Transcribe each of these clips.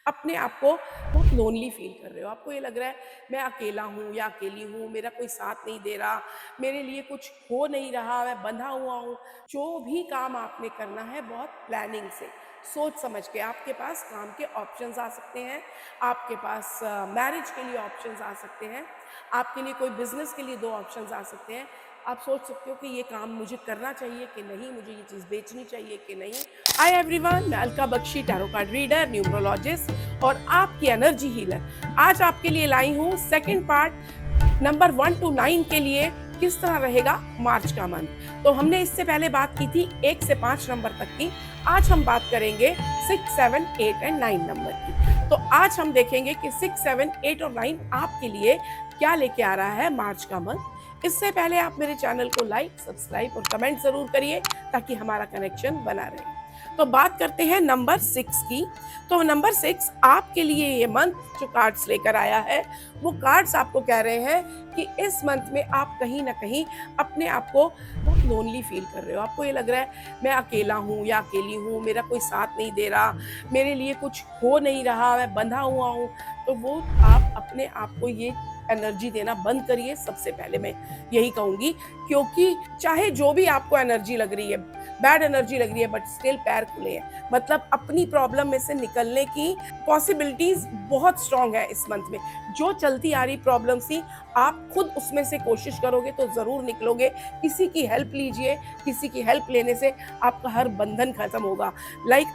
अपने आप को बहुत लोनली फील कर रहे हो, आपको ये लग रहा है मैं अकेला हूँ या अकेली हूँ, मेरा कोई साथ नहीं दे रहा, मेरे लिए कुछ हो नहीं रहा, मैं बंधा हुआ हूँ। जो भी काम आपने करना है बहुत प्लानिंग से, सोच समझ के। आपके पास काम के ऑप्शंस आ सकते हैं, आपके पास मैरिज के लिए ऑप्शंस आ सकते हैं, आपके लिए कोई बिजनेस के लिए दो ऑप्शंस आ सकते हैं। आप सोच सकते हो कि ये काम मुझे करना चाहिए कि नहीं, मुझे ये चीज़ बेचनी चाहिए कि नहीं। हाय एवरीवन, मैं Alka Bakshi, tarot card reader, numerologist और आपकी एनर्जी हीलर। आज आपके लिए लाई हूँ सेकंड पार्ट, नंबर 1 to 9 के लिए किस तरह रहेगा मार्च का मंथ। तो हमने इससे पहले बात की थी 1 से 5 नंबर तक की। आज हम बात करेंगे 6, 7, 8 एंड 9 नंबर की। तो आज हम देखेंगे कि 6, 7, 8 और 9 आपके लिए क्या लेके आ रहा है मार्च का मंथ। इससे पहले आप मेरे चैनल को लाइक, सब्सक्राइब और कमेंट जरूर करिए ताकि हमारा कनेक्शन बना रहे। तो बात करते हैं नंबर 6 की। तो नंबर 6 आपके लिए ये मंथ जो कार्ड्स लेकर आया है, वो कार्ड्स आपको कह रहे हैं कि इस मंथ में आप कहीं ना कहीं अपने आप को बहुत लोनली फील कर रहे हो। आपको ये लग रहा है मैं अकेला हूँ या अकेली हूँ, मेरा कोई साथ नहीं दे रहा, मेरे लिए कुछ हो नहीं रहा, मैं बंधा हुआ हूँ। तो वो आप अपने आप को ये एनर्जी देना बंद करिए, सबसे पहले मैं यही कहूंगी। क्योंकि चाहे जो भी आपको एनर्जी लग रही है, बैड एनर्जी लग रही है, बट स्टिल पैर खुले हैं। मतलब अपनी प्रॉब्लम में से निकलने की पॉसिबिलिटीज बहुत स्ट्रांग है इस मंथ में। जो चलती आ रही प्रॉब्लम थी, आप खुद उसमें से कोशिश करोगे तो जरूर निकलोगे। किसी की हेल्प लीजिए, किसी की हेल्प लेने से आपका हर बंधन खत्म होगा।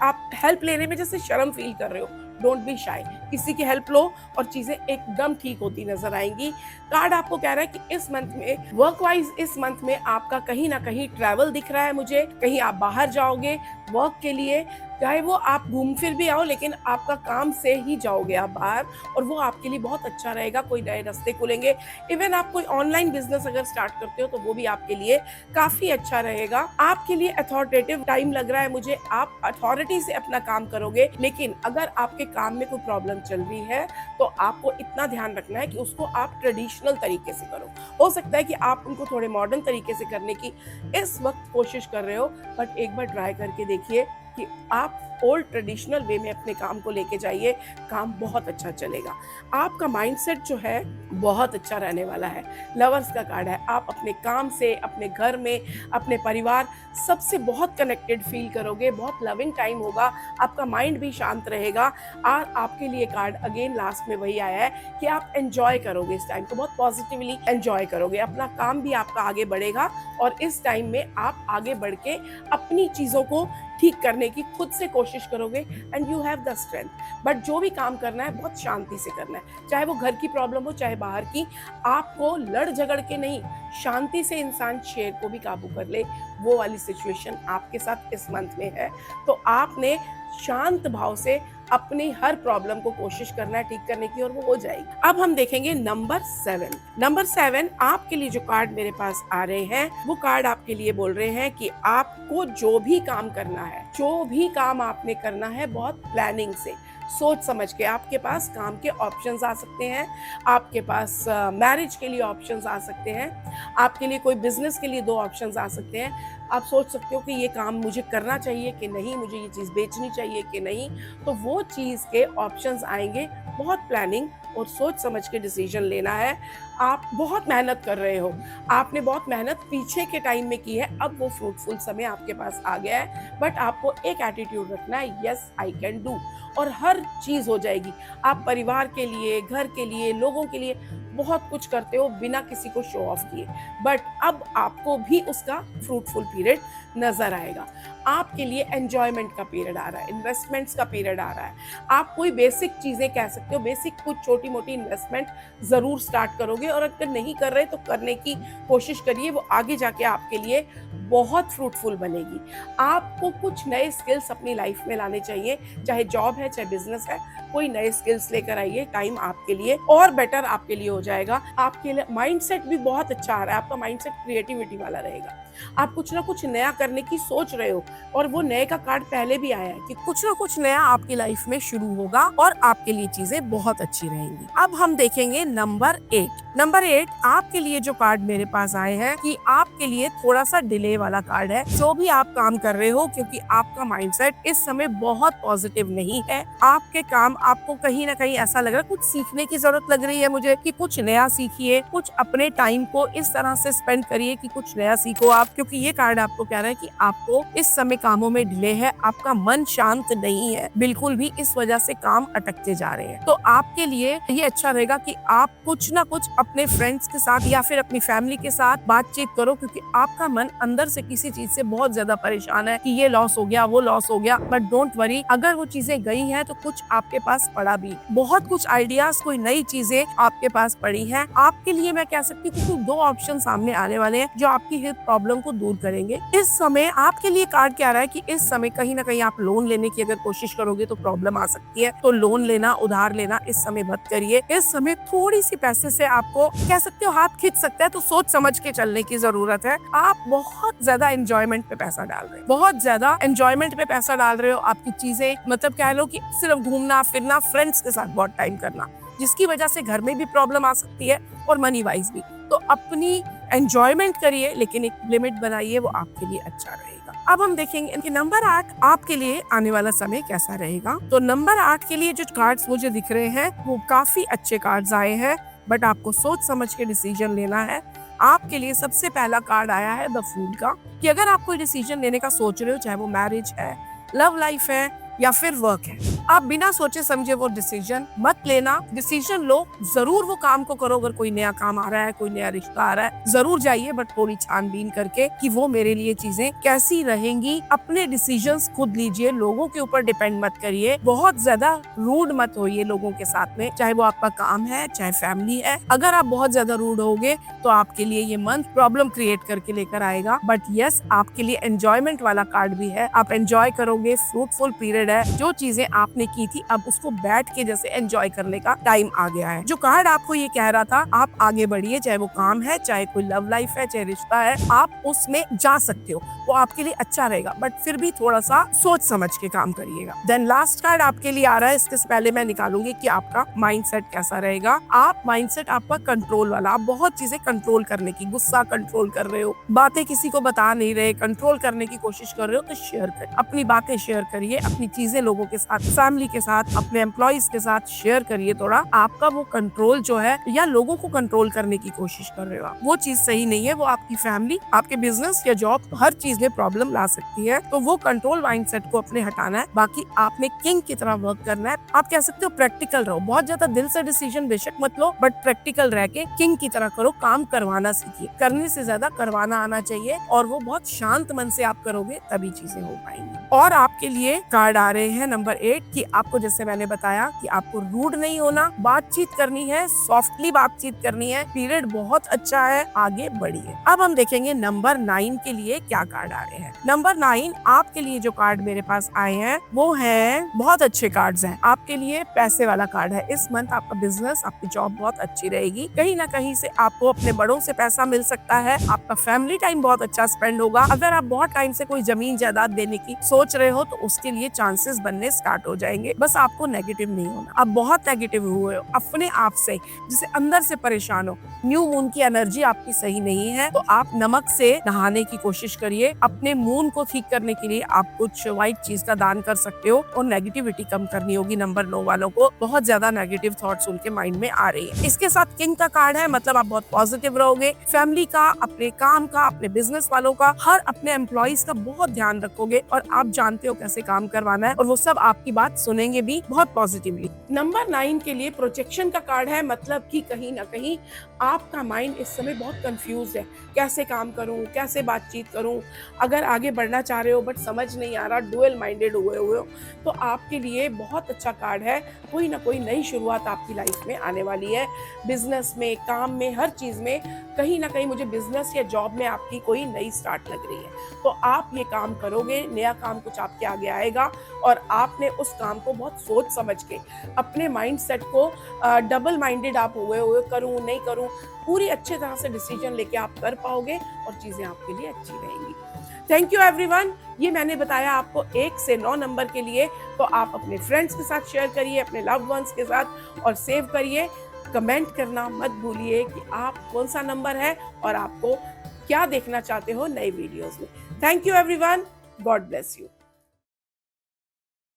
आप हेल्प लेने में जैसे शर्म फील कर रहे हो, डोंट बी शाय, किसी की हेल्प लो और चीजें एकदम ठीक होती नजर आएंगी। कार्ड आपको कह रहा है कि इस मंथ में वर्क वाइज, इस मंथ में आपका कहीं ना कहीं ट्रैवल दिख रहा है मुझे। कहीं आप बाहर जाओगे वर्क के लिए, चाहे वो आप घूम फिर भी आओ, लेकिन आपका काम से ही जाओगे आप बाहर, और वो आपके लिए बहुत अच्छा रहेगा। कोई नए रास्ते खुलेंगे। इवन आप कोई ऑनलाइन बिजनेस अगर स्टार्ट करते हो तो वो भी आपके लिए काफी अच्छा रहेगा। आपके लिए अथॉरिटेटिव टाइम लग रहा है मुझे, आप अथॉरिटी से अपना काम करोगे। लेकिन अगर आपके काम में कोई प्रॉब्लम चल रही है तो आपको इतना ध्यान रखना है कि उसको आप ट्रेडिशनल तरीके से करो। हो सकता है कि आप उनको थोड़े मॉडर्न तरीके से करने की इस वक्त कोशिश कर रहे हो, बट एक बार ट्राई करके देखिए कि आप ओल्ड ट्रेडिशनल वे में अपने काम को लेके जाइए, काम बहुत अच्छा चलेगा। आपका माइंडसेट जो है बहुत अच्छा रहने वाला है। लवर्स का कार्ड है, आप अपने काम से, अपने घर में, अपने परिवार सबसे बहुत कनेक्टेड फील करोगे, बहुत लविंग टाइम होगा, आपका माइंड भी शांत रहेगा। और आपके लिए कार्ड अगेन लास्ट में वही आया है कि आप एंजॉय करोगे इस टाइम को, बहुत पॉजिटिवली एंजॉय करोगे, अपना काम भी आपका आगे बढ़ेगा। और इस टाइम में आप आगे बढ़ के अपनी चीजों को ठीक करने की खुद से कोशिश करोगे and you have the strength. But जो भी काम करना है बहुत शांति से करना है, चाहे वो घर की प्रॉब्लम हो चाहे बाहर की। आपको लड़ झगड़ के नहीं, शांति से इंसान शेर को भी काबू कर ले, वो वाली सिचुएशन आपके साथ इस मंथ में है। तो आपने शांत भाव से अपनी हर प्रॉब्लम को कोशिश करना है ठीक करने की, और वो हो जाएगी। अब हम देखेंगे नंबर 7। नंबर 7 आपके लिए जो कार्ड मेरे पास आ रहे हैं, वो कार्ड आपके लिए बोल रहे हैं कि आपको जो भी काम करना है, जो भी काम आपने करना है बहुत प्लानिंग से, सोच समझ के। आपके पास काम के ऑप्शंस आ सकते हैं, आपके पास मैरिज के लिए ऑप्शंस आ सकते हैं, आपके लिए कोई बिजनेस के लिए दो ऑप्शंस आ सकते हैं। आप सोच सकते हो कि ये काम मुझे करना चाहिए कि नहीं, मुझे ये चीज़ बेचनी चाहिए कि नहीं। तो वो चीज़ के ऑप्शंस आएंगे। बहुत प्लानिंग और सोच समझ के डिसीजन लेना है। आप बहुत मेहनत कर रहे हो, आपने बहुत मेहनत पीछे के टाइम में की है, अब वो फ्रूटफुल समय आपके पास आ गया है। बट आपको एक एटीट्यूड रखना है, यस आई कैन डू, और हर चीज़ हो जाएगी। आप परिवार के लिए, घर के लिए, लोगों के लिए बहुत कुछ करते हो बिना किसी को शो ऑफ किए। बट अब आपको भी उसका फ्रूटफुल पीरियड नजर आएगा। आपके लिए एंजॉयमेंट का पीरियड आ रहा है, इन्वेस्टमेंट्स का पीरियड आ रहा है। आप कोई बेसिक चीजें कह सकते हो, बेसिक कुछ छोटी मोटी इन्वेस्टमेंट जरूर स्टार्ट करोगे, और अगर नहीं कर रहे तो करने की कोशिश करिए, वो आगे जाके आपके लिए बहुत फ्रूटफुल बनेगी। आपको कुछ नए स्किल्स अपनी लाइफ में लाने चाहिए, चाहे जॉब है चाहे बिजनेस है, कोई नए स्किल्स लेकर आइए। टाइम आपके लिए और बेटर आपके लिए हो जाएगा। आपके लिए माइंडसेट भी बहुत अच्छा आ रहा है, आपका माइंडसेट क्रिएटिविटी वाला रहेगा। आप कुछ ना कुछ नया करने की सोच रहे हो और वो नए का कार्ड पहले भी आया है कि कुछ ना कुछ नया आपकी लाइफ में शुरू होगा और आपके लिए चीजें बहुत अच्छी रहेंगी। अब हम देखेंगे नंबर 8। नंबर 8 आपके लिए जो कार्ड मेरे पास आए हैं कि आपके लिए थोड़ा सा डिले वाला कार्ड है। जो भी आप काम कर रहे हो, क्योंकि आपका माइंडसेट इस समय बहुत पॉजिटिव नहीं है। आपके काम आपको कहीं ना कहीं ऐसा लग रहा है कुछ सीखने की जरूरत लग रही है मुझे कि कुछ नया सीखिए, कुछ अपने टाइम को इस तरह से स्पेंड करिए कि कुछ नया सीखो आप, क्योंकि ये कार्ड आपको कह रहा है कि आपको इस समय कामों में डिले है, आपका मन शांत नहीं है बिल्कुल भी, इस वजह से काम अटकते जा रहे हैं। तो आपके लिए ये अच्छा रहेगा कि आप कुछ ना कुछ अपने फ्रेंड्स के साथ या फिर अपनी फैमिली के साथ बातचीत करो, क्योंकि आपका मन अंदर से किसी चीज से बहुत ज्यादा परेशान है कि ये लॉस हो गया, वो लॉस हो गया। बट डोंट वरी, अगर वो चीजें गई हैं तो कुछ आपके पास पड़ा भी, बहुत कुछ आइडियाज, कोई नई चीजें आपके पास पड़ी हैं। आपके लिए मैं कह सकती हूँ कि 2 ऑप्शन सामने आने वाले हैं जो आपकी हेल्थ प्रॉब्लम को दूर करेंगे। इस समय आपके लिए कार्ड क्या रहा है कि इस समय कहीं ना कहीं आप लोन लेने की अगर कोशिश करोगे तो प्रॉब्लम आ सकती है। तो लोन लेना, उधार लेना इस समय मत करिए। इस समय थोड़ी सी पैसे से आपको कह सकते हो हाथ खींच सकता है, तो सोच समझ के चलने की जरूरत है। आप बहुत ज्यादा एंजॉयमेंट पे पैसा डाल रहे हो, बहुत ज्यादा एंजॉयमेंट पे पैसा डाल रहे हो। आपकी चीजें मतलब कह लो कि सिर्फ घूमना फिरना, फ्रेंड्स के साथ बहुत टाइम करना, जिसकी वजह से घर में भी प्रॉब्लम आ सकती है और मनी वाइज भी। तो अपनी एंजॉयमेंट करिए, लेकिन एक लिमिट बनाइए, वो आपके लिए अच्छा रहेगा। अब हम देखेंगे कि नंबर 8 आपके लिए आने वाला समय कैसा रहेगा। तो नंबर 8 के लिए जो कार्ड्स मुझे दिख रहे हैं वो काफी अच्छे कार्ड्स आए हैं, बट आपको सोच समझ के डिसीजन लेना है। आपके लिए सबसे पहला कार्ड आया है द फूल का, कि अगर आप कोई डिसीजन लेने का सोच रहे हो, चाहे वो मैरिज है, लव लाइफ है या फिर वर्क है, आप बिना सोचे समझे वो डिसीजन मत लेना। डिसीजन लो, जरूर वो काम को करो। अगर कोई नया काम आ रहा है, कोई नया रिश्ता आ रहा है, जरूर जाइए, बट थोड़ी छानबीन करके कि वो मेरे लिए चीजें कैसी रहेंगी। अपने डिसीजंस खुद लीजिए, लोगों के ऊपर डिपेंड मत करिए। बहुत ज्यादा रूड मत होइए लोगों के साथ में, चाहे वो आपका काम है चाहे फैमिली है। अगर आप बहुत ज्यादा रूड होगे तो आपके लिए ये मंथ प्रॉब्लम क्रिएट करके लेकर आएगा। बट यस, आपके लिए एंजॉयमेंट वाला कार्ड भी है, आप एंजॉय करोगे, फ्रूटफुल पीरियड है। जो चीजें आपने की थी अब उसको बैठ के जैसे एंजॉय करने का टाइम आ गया है। जो कार्ड आपको ये कह रहा था, आप आगे बढ़िए, चाहे वो काम है, चाहे कोई लव लाइफ है, चाहे रिश्ता है, आप उसमें जा सकते हो, वो आपके लिए अच्छा रहेगा। बट फिर भी थोड़ा सा सोच समझ के काम करिएगा। देन लास्ट कार्ड आपके लिए आ रहा है, इसके पहले मैं निकालूंगी कि आपका माइंडसेट कैसा रहेगा। आप माइंडसेट आपका कंट्रोल वाला, आप बहुत चीजें कंट्रोल करने की, गुस्सा कंट्रोल कर रहे हो, बातें किसी को बता नहीं रहे, कंट्रोल करने की कोशिश कर रहे हो, तो शेयर कर, अपनी बातें शेयर करिए, अपनी चीजें लोगों के साथ, फैमिली के साथ, अपने एम्प्लॉइज के साथ शेयर करिए। थोड़ा आपका वो कंट्रोल जो है, या लोगों को कंट्रोल करने की कोशिश कर रहे हो आप, वो चीज सही नहीं है। वो आपकी फैमिली, आपके बिजनेस या जॉब, हर चीज में प्रॉब्लम ला सकती है। तो वो कंट्रोल माइंडसेट को अपने हटाना है। बाकी आपने किंग की तरह वर्क करना है। आप कह सकते हो प्रैक्टिकल रहो, बहुत ज्यादा दिल से डिसीजन बेशक मत लो, बट प्रैक्टिकल रह के किंग की तरह करो। काम करवाना सीखिए, करने से ज्यादा करवाना आना चाहिए, और वो बहुत शांत मन से आप करोगे तभी चीजें हो पाएंगी। और आपके लिए कार्ड आ रहे हैं नंबर 8 कि आपको, जैसे मैंने बताया कि आपको रूड नहीं होना, बातचीत करनी है, सॉफ्टली बातचीत करनी है। पीरियड बहुत अच्छा है, आगे बढ़िए। अब हम देखेंगे नंबर 9 के लिए क्या कार्ड आ रहे हैं। नंबर 9 आपके लिए जो कार्ड मेरे पास आए हैं वो हैं, बहुत अच्छे कार्ड्स हैं आपके लिए। पैसे वाला कार्ड है। इस मंथ आपका बिजनेस, आपकी जॉब बहुत अच्छी रहेगी। कहीं ना कहीं से आपको अपने बड़ों से पैसा मिल सकता है। आपका फैमिली टाइम बहुत अच्छा स्पेंड होगा। अगर आप बहुत टाइम से कोई जमीन जायदाद देने की सोच रहे हो तो उसके लिए चांसेस बनने स्टार्ट हो जाएंगे। बस आपको नेगेटिव नहीं होना। आप बहुत नेगेटिव हुए हो अपने आप से, जिसे अंदर से परेशान हो, न्यू मून की एनर्जी आपकी सही नहीं है, तो आप नमक से नहाने की कोशिश करिए। अपने मून को ठीक करने के लिए आप कुछ व्हाइट चीज का दान कर सकते हो, और नेगेटिविटी कम करनी होगी। नंबर 9 वालों को बहुत ज्यादा नेगेटिव थॉट्स उनके माइंड में आ रही है। इसके साथ किंग का कार्ड है, मतलब आप बहुत पॉजिटिव रहोगे। फैमिली का, अपने काम का, अपने बिजनेस वालों का, हर अपने एम्प्लॉइज का बहुत ध्यान रखोगे, और आप जानते हो कैसे काम करवाना है, और वो सब आपकी बात सुनेंगे भी बहुत पॉजिटिवली। नंबर 9 के लिए प्रोजेक्शन का कार्ड है, मतलब कि कहीं ना कहीं आपका माइंड इस समय बहुत कंफ्यूज है, कैसे काम करूं, कैसे बातचीत करूं। अगर आगे बढ़ना चाह रहे हो बट समझ नहीं आ रहा, डुअल माइंडेड हुए हो, तो आपके लिए बहुत अच्छा कार्ड है। कोई ना कोई नई शुरुआत आपकी लाइफ में आने वाली है। बिजनेस में, काम में, हर चीज में कहीं ना कहीं मुझे बिजनेस या जॉब में आपकी कोई नई स्टार्ट लग रही है। तो आप ये काम करोगे, नया काम कुछ आपके आगे आएगा, और आपने उस काम को बहुत सोच समझ के, अपने माइंडसेट को डबल माइंडेड आप हुए करूं नहीं करूं, पूरी अच्छे तरह से डिसीजन लेके आप कर पाओगे, और चीज़ें आपके लिए अच्छी रहेंगी। Thank you everyone. ये मैंने बताया आपको 1 से 9 नंबर के लिए, तो आप अपने फ्रेंड्स के साथ शेयर करिए, अपने लव्ड वंस के साथ, और सेव करिए। कमेंट करना मत भूलिए कि आप कौन-सा नंबर है और आपको क्या देखना चाहते हो नए वीडियोज़ में। Thank you everyone. God bless you.